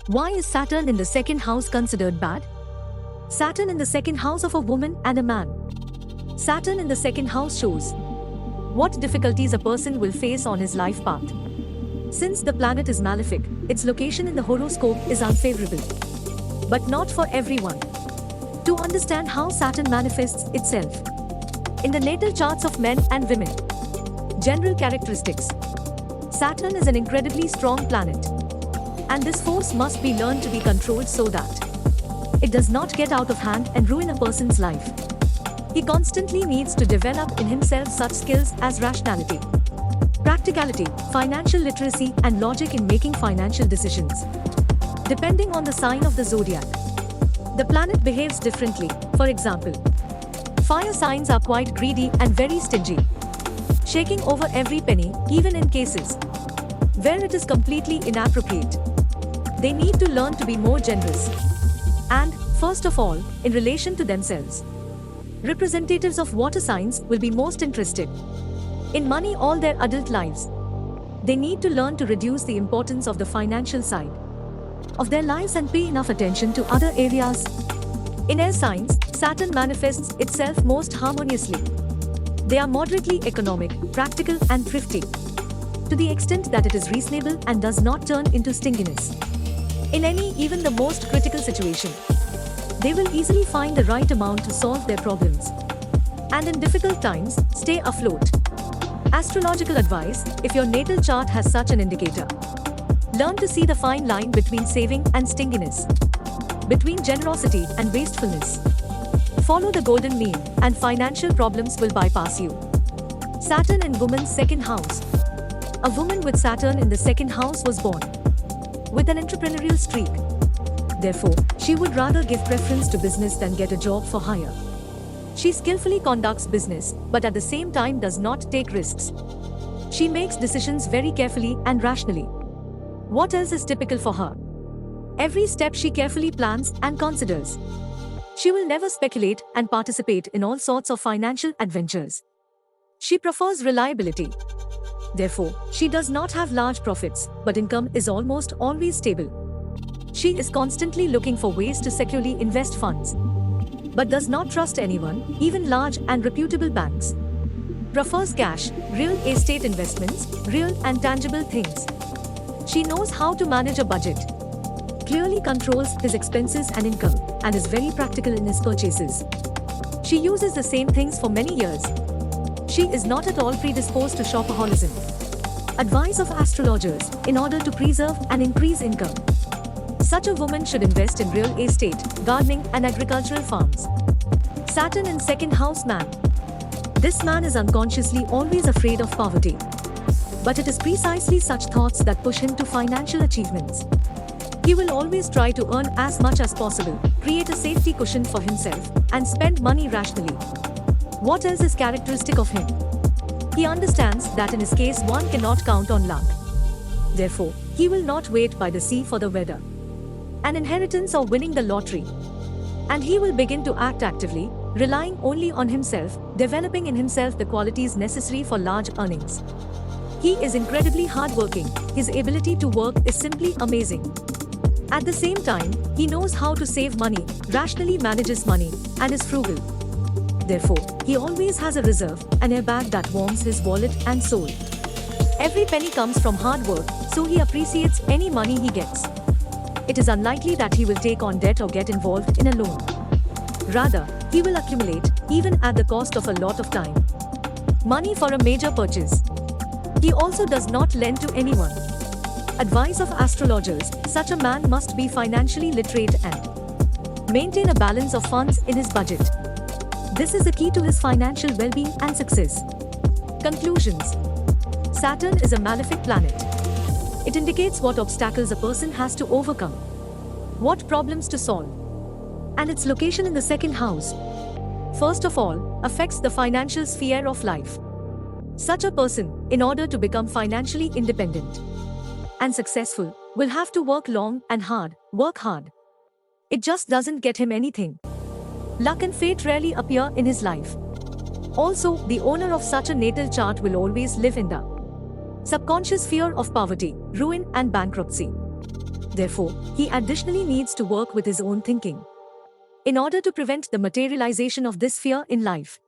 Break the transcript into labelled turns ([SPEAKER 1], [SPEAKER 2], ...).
[SPEAKER 1] Why is Saturn in the second house considered bad? Saturn in the second house of a woman and a man. Saturn in the second house shows what difficulties a person will face on his life path. Since the planet is malefic, its location in the horoscope is unfavorable. But not for everyone. To understand how Saturn manifests itself in the natal charts of men and women. General characteristics. Saturn is an incredibly strong planet. And this force must be learned to be controlled so that it does not get out of hand and ruin a person's life. He constantly needs to develop in himself such skills as rationality, practicality, financial literacy, and logic in making financial decisions. Depending on the sign of the zodiac, the planet behaves differently. For example, fire signs are quite greedy and very stingy, shaking over every penny, even in cases where it is completely inappropriate. They need to learn to be more generous. And, first of all, in relation to themselves. Representatives of water signs will be most interested in money all their adult lives. They need to learn to reduce the importance of the financial side of their lives and pay enough attention to other areas. In air signs, Saturn manifests itself most harmoniously. They are moderately economic, practical, and thrifty, to the extent that it is reasonable and does not turn into stinginess. In any, even the most critical situation, they will easily find the right amount to solve their problems. And in difficult times, stay afloat. Astrological advice: if your natal chart has such an indicator, learn to see the fine line between saving and stinginess, between generosity and wastefulness. Follow the golden mean, and financial problems will bypass you. Saturn in woman's second house. A woman with Saturn in the second house was born with an entrepreneurial streak. Therefore, she would rather give preference to business than get a job for hire. She skillfully conducts business, but at the same time does not take risks. She makes decisions very carefully and rationally. What else is typical for her? Every step she carefully plans and considers. She will never speculate and participate in all sorts of financial adventures. She prefers reliability. Therefore, she does not have large profits, but income is almost always stable. She is constantly looking for ways to securely invest funds, but does not trust anyone, even large and reputable banks. Prefers cash, real estate investments, real and tangible things. She knows how to manage a budget, clearly controls his expenses and income, and is very practical in his purchases. She uses the same things for many years. She is not at all predisposed to shopaholism. Advice of astrologers: in order to preserve and increase income, such a woman should invest in real estate, gardening, and agricultural farms. Saturn in second house man. This man is unconsciously always afraid of poverty. But it is precisely such thoughts that push him to financial achievements. He will always try to earn as much as possible, create a safety cushion for himself, and spend money rationally. What else is characteristic of him? He understands that in his case one cannot count on luck. Therefore, he will not wait by the sea for the weather, an inheritance, or winning the lottery. And he will begin to act actively, relying only on himself, developing in himself the qualities necessary for large earnings. He is incredibly hardworking. His ability to work is simply amazing. At the same time, he knows how to save money, rationally manages money, and is frugal. Therefore, he always has a reserve, an airbag that warms his wallet and soul. Every penny comes from hard work, so he appreciates any money he gets. It is unlikely that he will take on debt or get involved in a loan. Rather, he will accumulate, even at the cost of a lot of time, money for a major purchase. He also does not lend to anyone. Advice of astrologers: such a man must be financially literate and maintain a balance of funds in his budget. This is the key to his financial well-being and success. Conclusions. Saturn is a malefic planet. It indicates what obstacles a person has to overcome, what problems to solve, and its location in the second house, first of all, affects the financial sphere of life. Such a person, in order to become financially independent and successful, will have to work long and hard, work hard. It just doesn't get him anything. Luck and fate rarely appear in his life. Also, the owner of such a natal chart will always live in the subconscious fear of poverty, ruin, and bankruptcy. Therefore, he additionally needs to work with his own thinking in order to prevent the materialization of this fear in life.